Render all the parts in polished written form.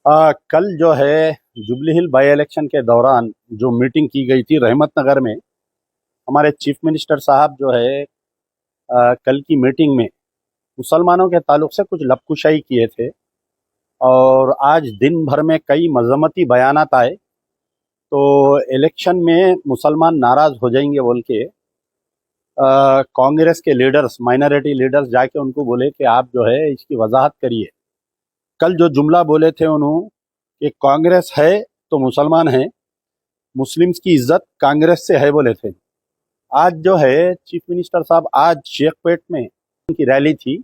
कल जो है जुबली हिल बाई इलेक्शन के दौरान जो मीटिंग की गई थी रहमत नगर में, हमारे चीफ मिनिस्टर साहब जो है कल की मीटिंग में मुसलमानों के ताल्लुक से कुछ लपकुशाई किए थे। और आज दिन भर में कई मजम्मती बयानात आए। तो इलेक्शन में मुसलमान नाराज हो जाएंगे बोल के कांग्रेस के लीडर्स, माइनॉरिटी लीडर्स जाके उनको बोले कि आप जो है इसकी वजाहत करिए। कल जो जुमला बोले थे उन्होंने कि कांग्रेस है तो मुसलमान है, मुस्लिम्स की इज्जत कांग्रेस से है बोले थे। आज जो है चीफ मिनिस्टर साहब आज शेखपेट में उनकी रैली थी।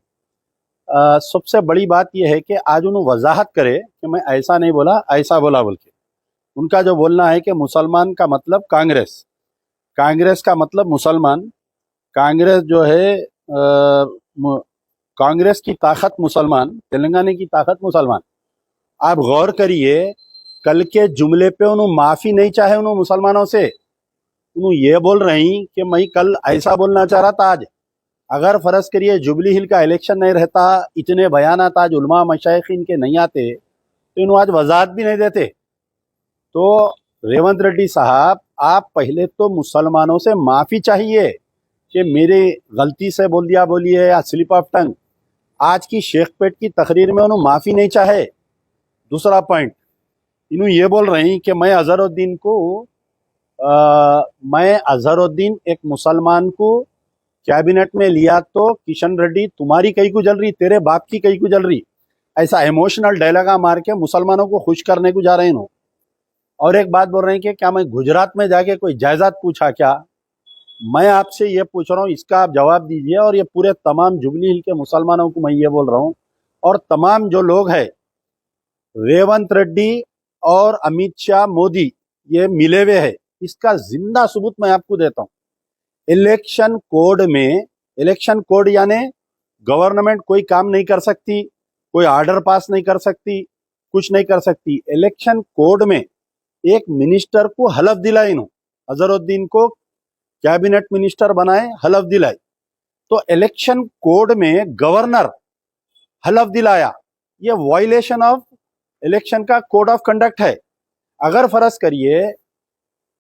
सबसे बड़ी बात यह है कि आज उन्होंने वजाहत करे कि मैं ऐसा नहीं बोला, ऐसा बोला बोल के। उनका जो बोलना है कि मुसलमान का मतलब कांग्रेस, कांग्रेस का मतलब मुसलमान, कांग्रेस जो है कांग्रेस की ताकत मुसलमान, तेलंगाना की ताकत मुसलमान। आप गौर करिए, कल के जुमले पे उन्होंने माफी नहीं चाहे उन्होंने मुसलमानों से। उन्होंने ये बोल रही कि मैं कल ऐसा बोलना चाह रहा था। आज अगर फर्ज करिए जुबली हिल का इलेक्शन नहीं रहता, इतने बयान आज उलमा मशाइखीन के नहीं आते, तो इन्होंने आज वजाहत भी नहीं देते। तो रेवंत रेड्डी साहब, आप पहले तो मुसलमानों से माफी चाहिए कि मेरे गलती से बोल दिया बोलिए या स्लिप ऑफ टंग। आज की शेखपेट की तकरीर में उन्होंने माफी नहीं चाहे। दूसरा पॉइंट, इन्होंने ये बोल रही कि मैं अजहरुद्दीन को मैं अजहरुद्दीन एक मुसलमान को कैबिनेट में लिया तो किशन रेड्डी तुम्हारी कई को जल रही, तेरे बाप की कई को जल रही। ऐसा इमोशनल डायलॉगा मार के मुसलमानों को खुश करने को जा रहे हैं। और एक बात बोल रहे हैं कि क्या मैं गुजरात में जाके कोई जायदाद पूछा क्या? मैं आपसे ये पूछ रहा हूँ, इसका आप जवाब दीजिए। और ये पूरे तमाम जुबली हिल के मुसलमानों को मैं ये बोल रहा हूँ, और तमाम जो लोग हैं, रेवंत रेड्डी और अमित शाह, मोदी ये मिले हुए हैं, इसका जिंदा सबूत मैं आपको देता हूँ। इलेक्शन कोड में, इलेक्शन कोड यानी गवर्नमेंट कोई काम नहीं कर सकती, कोई ऑर्डर पास नहीं कर सकती, कुछ नहीं कर सकती। इलेक्शन कोड में एक मिनिस्टर को हलफ दिलाई, अजहरुद्दीन को कैबिनेट मिनिस्टर बनाए, हलफ दिलाई। तो इलेक्शन कोड में गवर्नर हलफ दिलाया, ये वायलेशन ऑफ इलेक्शन का कोड ऑफ कंडक्ट है। अगर फर्ज करिए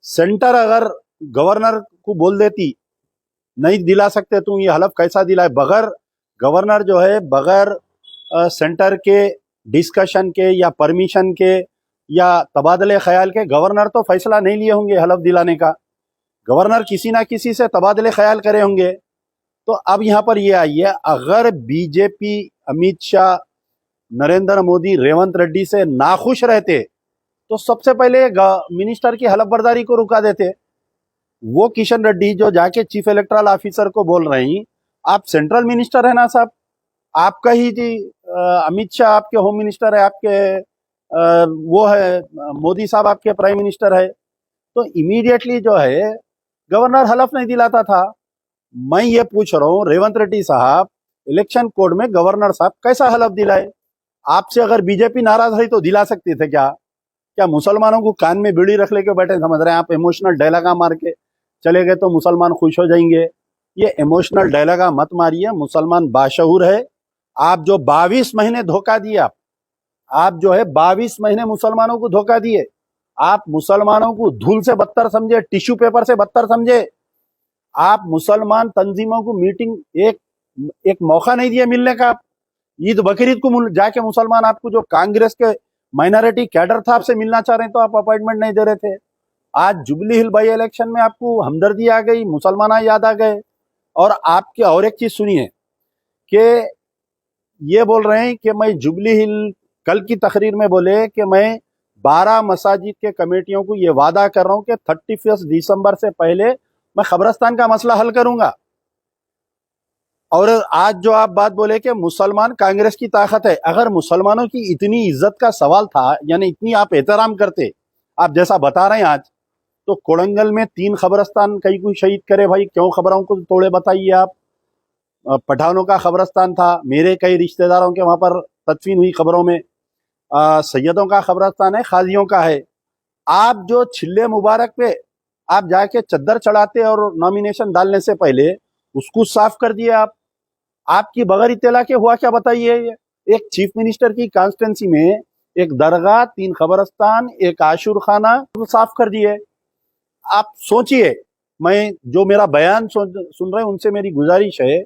सेंटर अगर गवर्नर को बोल देती नहीं दिला सकते तुम, ये हलफ कैसा दिलाए? बगैर गवर्नर जो है, बगैर सेंटर के डिस्कशन के या परमिशन के या तबादले ख्याल के, गवर्नर तो फैसला नहीं लिए होंगे हलफ दिलाने का। गवर्नर किसी ना किसी से तबादले ख्याल करे होंगे। तो अब यहां पर ये आई है, अगर बीजेपी, अमित शाह, नरेंद्र मोदी रेवंत रेड्डी से नाखुश रहते तो सबसे पहले मिनिस्टर की हलफ बर्दारी को रुका देते। वो किशन रेड्डी जो जाके चीफ इलेक्टोरल ऑफिसर को बोल रही, आप सेंट्रल मिनिस्टर है ना साहब, आपका ही जी अमित शाह आपके होम मिनिस्टर है, आपके वो है मोदी साहब आपके प्राइम मिनिस्टर है। तो इमीडिएटली जो है गवर्नर हलफ नहीं दिलाता था। मैं ये पूछ रहा हूँ रेवंत रेड्डी साहब, इलेक्शन कोड में गवर्नर साहब कैसा हलफ दिलाए? आपसे अगर बीजेपी नाराज रही तो दिला सकते थे क्या? क्या मुसलमानों को कान में बीड़ी रख लेके बैठे समझ रहे हैं आप? इमोशनल डायलॉगा मार के चले गए तो मुसलमान खुश हो जाएंगे। ये इमोशनल डायलॉगा मत मारिए, मुसलमान बाशऊर है। आप जो 22 महीने धोखा दिए, आप जो है 22 महीने मुसलमानों को धोखा दिए। आप मुसलमानों को धूल से बदतर समझे, टिश्यू पेपर से बदतर समझे। आप मुसलमान तंजीमों को मीटिंग एक मौका नहीं दिया मिलने का। ईद बकरीद को जाके मुसलमान आपको, जो कांग्रेस के माइनॉरिटी कैडर था, आपसे मिलना चाह रहे हैं तो आप अपॉइंटमेंट नहीं दे रहे थे। आज जुबली हिल बाई इलेक्शन में आपको हमदर्दी आ गई, मुसलमान याद आ गए। और आपकी और एक चीज सुनिए कि ये बोल रहे हैं कि मैं जुबली हिल, कल की तकरीर में बोले कि मैं 12 मसाजिद के कमेटियों को ये वादा कर रहा हूं कि 31 दिसंबर से पहले मैं खबरस्तान का मसला हल करूंगा। और आज जो आप बात बोले कि मुसलमान कांग्रेस की ताकत है, अगर मुसलमानों की इतनी इज्जत का सवाल था, यानी इतनी आप एहतराम करते, आप जैसा बता रहे हैं आज, तो कोड़ंगल में 3 खबरस्तान कई को शहीद करे भाई, क्यों खबरों को तोड़े बताइए आप। पठानों का खबरस्तान था, मेरे कई रिश्तेदारों के वहां पर तदफीन हुई खबरों में। सैयदों का खबरस्तान है, खाजियों का है। आप जो छिल्ले मुबारक पे आप जाके चद्दर चढ़ाते और नॉमिनेशन डालने से पहले उसको साफ कर दिए आप। आपकी बगैर इत्तला के हुआ क्या बताइए? एक चीफ मिनिस्टर की कॉन्स्टिट्यूंसी में एक दरगाह, 3 कब्रिस्तान, एक आशुर खाना साफ कर दिए। आप सोचिए, मैं जो मेरा बयान सुन रहे हैं उनसे मेरी गुजारिश है,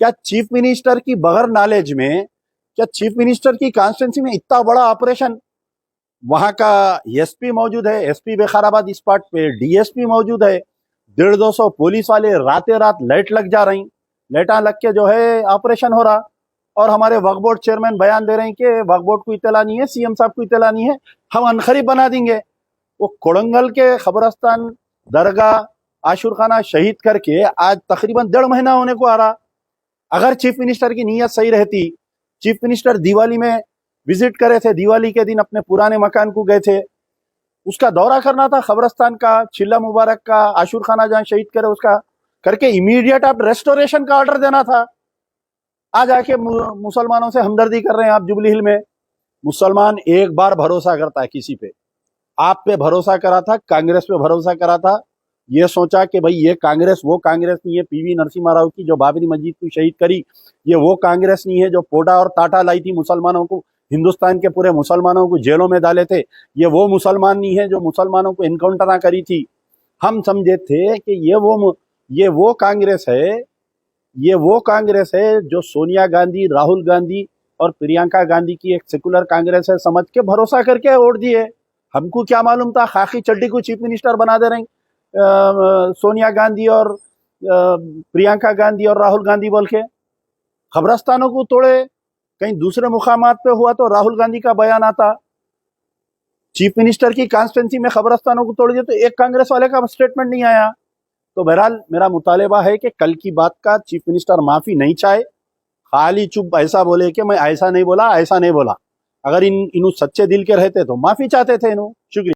क्या चीफ मिनिस्टर की बगैर नॉलेज में, क्या चीफ मिनिस्टर की कॉन्स्टिट्यूंसी में इतना बड़ा ऑपरेशन, वहां का एसपी मौजूद है, एसपी बेखाराबाद स्पॉट पे, डीएसपी मौजूद है, 150-200 पुलिस वाले रातें रात लाइट लग जा रही, लाइटा लग के जो है ऑपरेशन हो रहा, और हमारे वक्फ बोर्ड चेयरमैन बयान दे रहे हैं कि वक्फ बोर्ड को इत्तला नहीं है, सीएम साहब को इत्तला नहीं है, हम अनखरीब बना देंगे। वो कोड़ंगल के खबरस्तान, दरगाह, आशुर खाना शहीद करके आज तकरीबन 1.5 महीना होने को आ रहा। अगर चीफ मिनिस्टर की नीयत सही रहती, चीफ मिनिस्टर दिवाली में विजिट करे थे, दिवाली के दिन अपने पुराने मकान को गए थे, उसका दौरा करना था खबरस्तान का, चिल्ला मुबारक का, आशुर खाना जहां शहीद करे उसका करके इमीडिएट आप रेस्टोरेशन का ऑर्डर देना था। आज आके मुसलमानों से हमदर्दी कर रहे हैं आप जुबली हिल में। मुसलमान एक बार भरोसा करता है किसी पे, आप पे भरोसा करा था, कांग्रेस पे भरोसा करा था, ये सोचा कि भाई ये कांग्रेस वो कांग्रेस नहीं है पीवी नरसिम्हा राव की जो बाबरी मस्जिद को शहीद करी, ये वो कांग्रेस नहीं है जो पोटा और टाटा लाई थी मुसलमानों को, हिंदुस्तान के पूरे मुसलमानों को जेलों में डाले थे, ये वो मुसलमान नहीं है जो मुसलमानों को इनकाउंटर ना करी थी। हम समझे थे कि ये वो कांग्रेस है, ये वो कांग्रेस है जो सोनिया गांधी, राहुल गांधी और प्रियंका गांधी की एक सेकुलर कांग्रेस है समझ के भरोसा करके वोट दिए। हमको क्या मालूम था खाकी चड्डी को चीफ मिनिस्टर बना दे रहे सोनिया गांधी और प्रियंका गांधी और राहुल गांधी बोल के। खबरस्तानों को तोड़े, कहीं दूसरे मुकामात पे हुआ तो राहुल गांधी का बयान आता, चीफ मिनिस्टर की कॉन्स्टिट्यूंसी में खबरस्तानों को तोड़ दिया तो एक कांग्रेस वाले का स्टेटमेंट नहीं आया। तो बहरहाल मेरा मुतालबा है कि कल की बात का चीफ मिनिस्टर माफी नहीं चाहे, खाली चुप ऐसा बोले कि मैं ऐसा नहीं बोला, ऐसा नहीं बोला। अगर इन सच्चे दिल के रहते तो माफी चाहते थे। शुक्रिया।